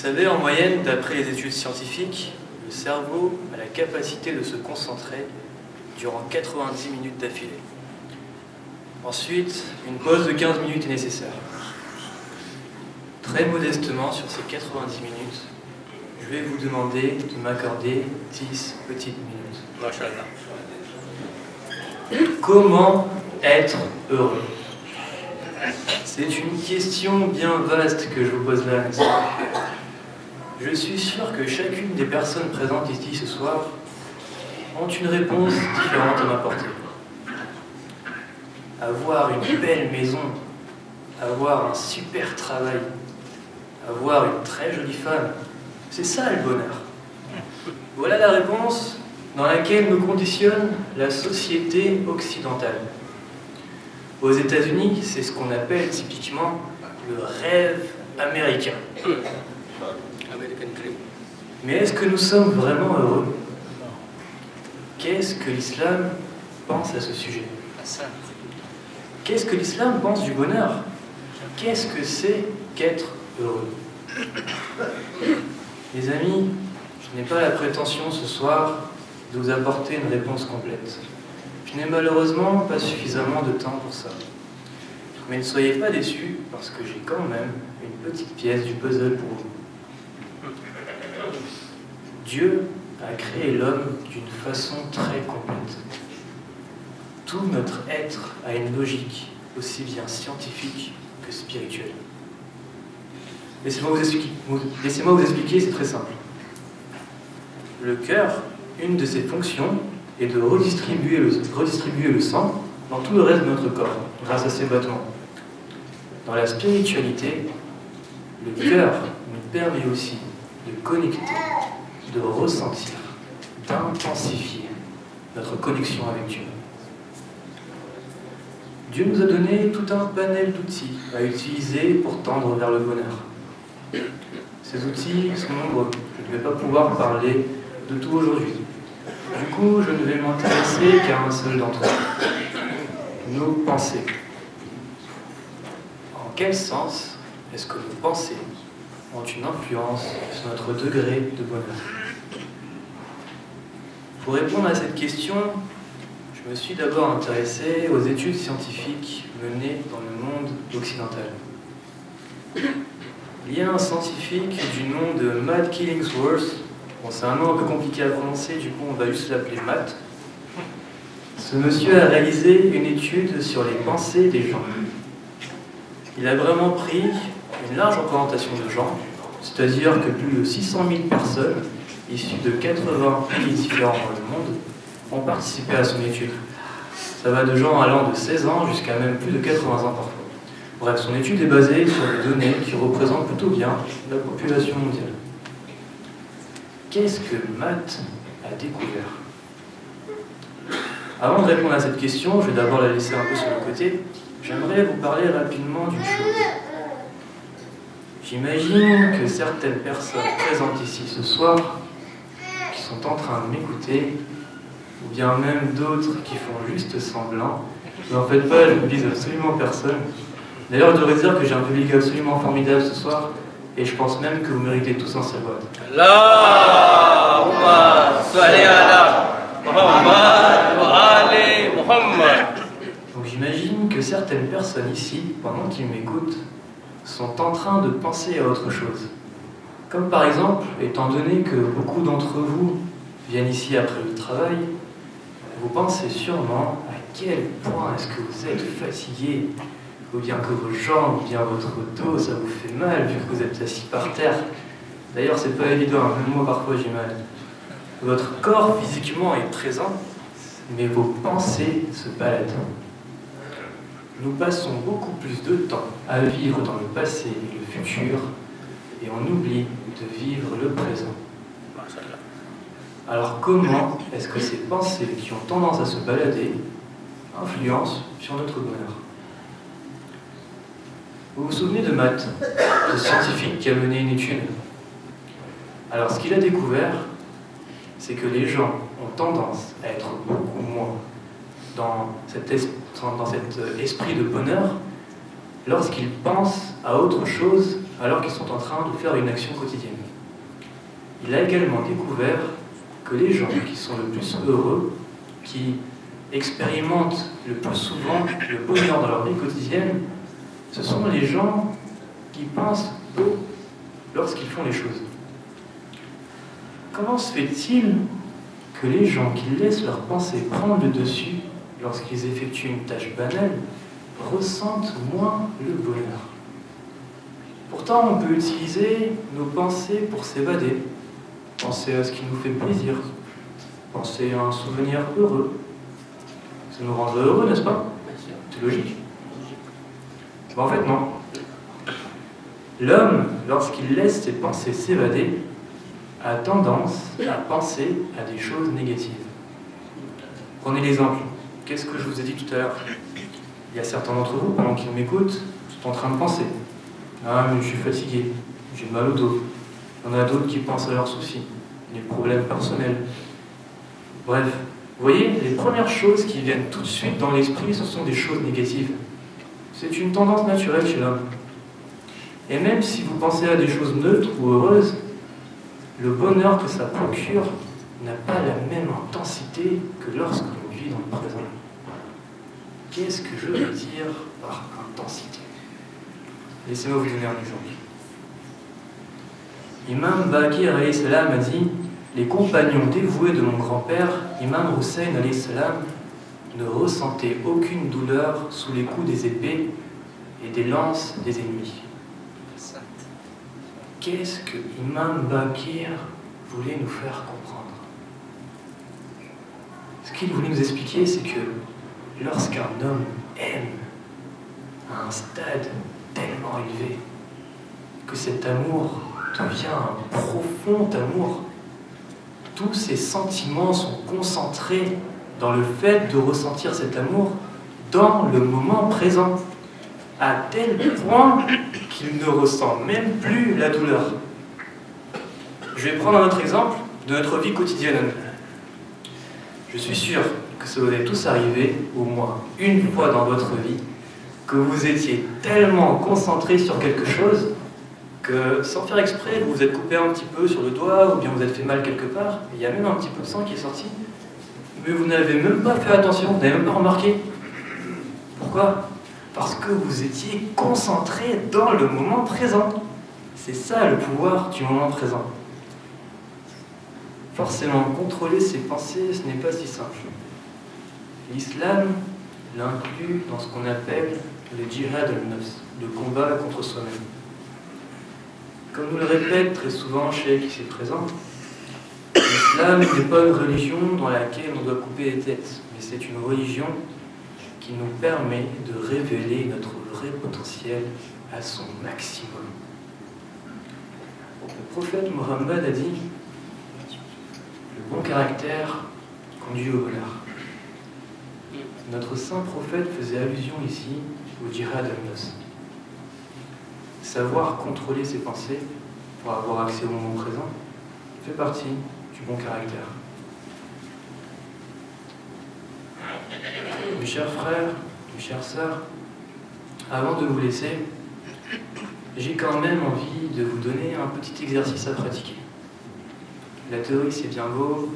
savez, en moyenne, d'après les études scientifiques, le cerveau a la capacité de se concentrer durant 90 minutes d'affilée. Ensuite, une pause de 15 minutes est nécessaire. Très modestement, sur ces 90 minutes, je vais vous demander de m'accorder 10 petites minutes. Machallah. Comment être heureux? C'est une question bien vaste que je vous pose là, n'est-ce pas? Je suis sûr que chacune des personnes présentes ici ce soir ont une réponse différente à m'apporter. Avoir une belle maison, avoir un super travail, avoir une très jolie femme, c'est ça le bonheur. Voilà la réponse dans laquelle nous conditionne la société occidentale. Aux États-Unis, c'est ce qu'on appelle typiquement le rêve américain. American Dream. Mais est-ce que nous sommes vraiment heureux? Qu'est-ce que l'islam pense à ce sujet? Hassan. Qu'est-ce que l'islam pense du bonheur? Qu'est-ce que c'est qu'être heureux? Les amis, je n'ai pas la prétention ce soir de vous apporter une réponse complète. Je n'ai malheureusement pas suffisamment de temps pour ça. Mais ne soyez pas déçus, parce que j'ai quand même une petite pièce du puzzle pour vous. Dieu a créé l'homme d'une façon très complète. Tout notre être a une logique, aussi bien scientifique que spirituelle. Laissez-moi vous expliquer, c'est très simple. Le cœur, une de ses fonctions, est de redistribuer le sang dans tout le reste de notre corps, grâce à ses battements. Dans la spiritualité, le cœur nous permet aussi de connecter, de ressentir, d'intensifier notre connexion avec Dieu. Dieu nous a donné tout un panel d'outils à utiliser pour tendre vers le bonheur. Ces outils sont nombreux. Je ne vais pas pouvoir parler de tout aujourd'hui. Du coup, je ne vais m'intéresser qu'à un seul d'entre eux. Nos pensées. En quel sens est-ce que nos pensées ont une influence sur notre degré de bonheur? Pour répondre à cette question, je me suis d'abord intéressé aux études scientifiques menées dans le monde occidental. Il y a un scientifique du nom de Matt Killingsworth. Bon, c'est un nom un peu compliqué à prononcer, du coup on va juste l'appeler Matt. Ce monsieur a réalisé une étude sur les pensées des gens. Il a vraiment pris une large représentation de gens, c'est-à-dire que plus de 600 000 personnes, issues de 80 pays différents dans le monde, ont participé à son étude. Ça va de gens allant de 16 ans jusqu'à même plus de 80 ans parfois. Bref, son étude est basée sur des données qui représentent plutôt bien la population mondiale. Qu'est-ce que Matt a découvert? Avant de répondre à cette question, je vais d'abord la laisser un peu sur le côté. J'aimerais vous parler rapidement d'une chose. J'imagine que certaines personnes présentes ici ce soir, qui sont en train de m'écouter, ou bien même d'autres qui font juste semblant, mais en fait pas, je ne vise absolument personne. D'ailleurs, je devrais dire que j'ai un public absolument formidable ce soir, et je pense même que vous méritez tous un salut. Allahumma salli ala Muhammad wa ali Muhammad. Donc j'imagine que certaines personnes ici, pendant qu'ils m'écoutent, sont en train de penser à autre chose. Comme par exemple, étant donné que beaucoup d'entre vous viennent ici après le travail, vous pensez sûrement à quel point est-ce que vous êtes fatigué, ou bien que vos jambes, ou bien votre dos, ça vous fait mal vu que vous êtes assis par terre. D'ailleurs, c'est pas évident, même moi parfois j'ai mal. Votre corps physiquement est présent, mais vos pensées se baladent. Nous passons beaucoup plus de temps à vivre dans le passé et le futur, et on oublie de vivre le présent. Alors comment est-ce que ces pensées qui ont tendance à se balader influencent sur notre bonheur? Vous vous souvenez de Matt, ce scientifique qui a mené une étude? Alors ce qu'il a découvert, c'est que les gens ont tendance à être beaucoup moins dans cet esprit de bonheur lorsqu'ils pensent à autre chose alors qu'ils sont en train de faire une action quotidienne. Il a également découvert que les gens qui sont le plus heureux, qui expérimentent le plus souvent le bonheur dans leur vie quotidienne, ce sont les gens qui pensent beau lorsqu'ils font les choses. Comment se fait-il que les gens qui laissent leurs pensées prendre le dessus lorsqu'ils effectuent une tâche banale ressentent moins le bonheur? Pourtant, on peut utiliser nos pensées pour s'évader, penser à ce qui nous fait plaisir, penser à un souvenir heureux. Ça nous rend heureux, n'est-ce pas? C'est logique. En fait, non. L'homme, lorsqu'il laisse ses pensées s'évader, a tendance à penser à des choses négatives. Prenez l'exemple. Qu'est-ce que je vous ai dit tout à l'heure? Il y a certains d'entre vous, pendant qu'ils m'écoutent, sont en train de penser. Ah, mais je suis fatigué, j'ai mal au dos. Il y en a d'autres qui pensent à leurs soucis, les problèmes personnels. Bref, vous voyez, les premières choses qui viennent tout de suite dans l'esprit, ce sont des choses négatives. C'est une tendance naturelle chez l'homme. Et même si vous pensez à des choses neutres ou heureuses, le bonheur que ça procure n'a pas la même intensité que lorsque l'on vit dans le présent. Qu'est-ce que je veux dire par intensité? Laissez-moi vous donner un exemple. Imam Baqir alayhi salam a dit: les compagnons dévoués de mon grand-père, Imam Hussein alayhi salam, ne ressentaient aucune douleur sous les coups des épées et des lances des ennemis. Qu'est-ce que Imam Baqir voulait nous faire comprendre? Ce qu'il voulait nous expliquer, c'est que lorsqu'un homme aime à un stade tellement élevé, que cet amour devient un profond amour, tous ses sentiments sont concentrés dans le fait de ressentir cet amour dans le moment présent, à tel point qu'il ne ressent même plus la douleur. Je vais prendre un autre exemple de notre vie quotidienne. Je suis sûr que ça vous est tous arrivé au moins une fois dans votre vie que vous étiez tellement concentré sur quelque chose que sans faire exprès, vous vous êtes coupé un petit peu sur le doigt ou bien vous êtes fait mal quelque part, il y a même un petit peu de sang qui est sorti, mais vous n'avez même pas fait attention, vous n'avez même pas remarqué. Pourquoi? Parce que vous étiez concentré dans le moment présent. C'est ça le pouvoir du moment présent. Forcément, contrôler ses pensées, ce n'est pas si simple. L'islam l'inclut dans ce qu'on appelle le djihad al-nafs, le combat contre soi-même. Comme nous le répète très souvent chez qui s'est présent, l'islam n'est pas une religion dans laquelle on doit couper les têtes, mais c'est une religion qui nous permet de révéler notre vrai potentiel à son maximum. Le prophète Mohammed a dit: le bon caractère conduit au bonheur. Notre saint prophète faisait allusion ici au djihad al-nafs. Savoir contrôler ses pensées pour avoir accès au moment présent fait partie du bon caractère. Mes chers frères, mes chères sœurs, avant de vous laisser, j'ai quand même envie de vous donner un petit exercice à pratiquer. La théorie c'est bien beau,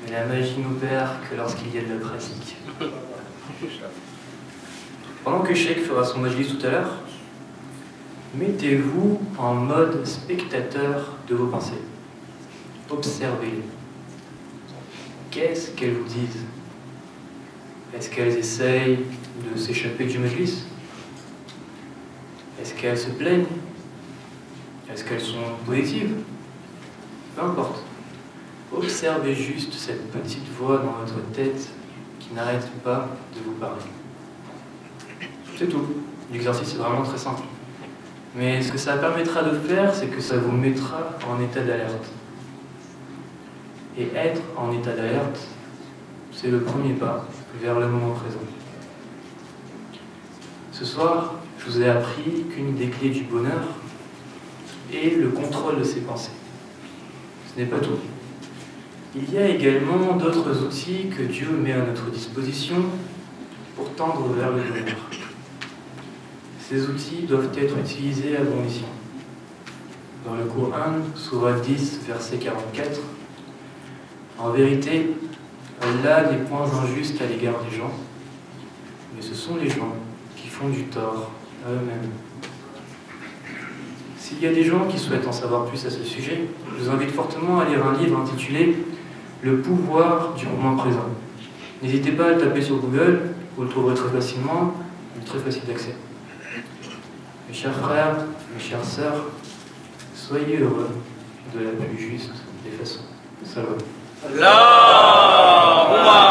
mais la magie n'opère que lorsqu'il y a de la pratique. Pendant que Sheikh fera son majlis tout à l'heure, mettez-vous en mode spectateur de vos pensées. Observez-les. Qu'est-ce qu'elles vous disent? Est-ce qu'elles essayent de s'échapper du majlis? Est-ce qu'elles se plaignent? Est-ce qu'elles sont positives? Peu importe. Observez juste cette petite voix dans votre tête qui n'arrête pas de vous parler. C'est tout. L'exercice est vraiment très simple. Mais ce que ça permettra de faire, c'est que ça vous mettra en état d'alerte. Et être en état d'alerte, c'est le premier pas vers le moment présent. Ce soir, je vous ai appris qu'une des clés du bonheur est le contrôle de ses pensées. Ce n'est pas tout. Il y a également d'autres outils que Dieu met à notre disposition pour tendre vers le bonheur. Ces outils doivent être utilisés à bon escient. dans le Coran, sourate 10, verset 44. En vérité, Allah n'est point injuste à l'égard des gens, mais ce sont les gens qui font du tort à eux-mêmes. S'il y a des gens qui souhaitent en savoir plus à ce sujet, je vous invite fortement à lire un livre intitulé « Le pouvoir du moment présent ». N'hésitez pas à le taper sur Google, vous le trouverez très facilement, il est très facile d'accès. Mes chers frères, mes chères sœurs, soyez heureux de la plus juste des façons. Salam. Allahumma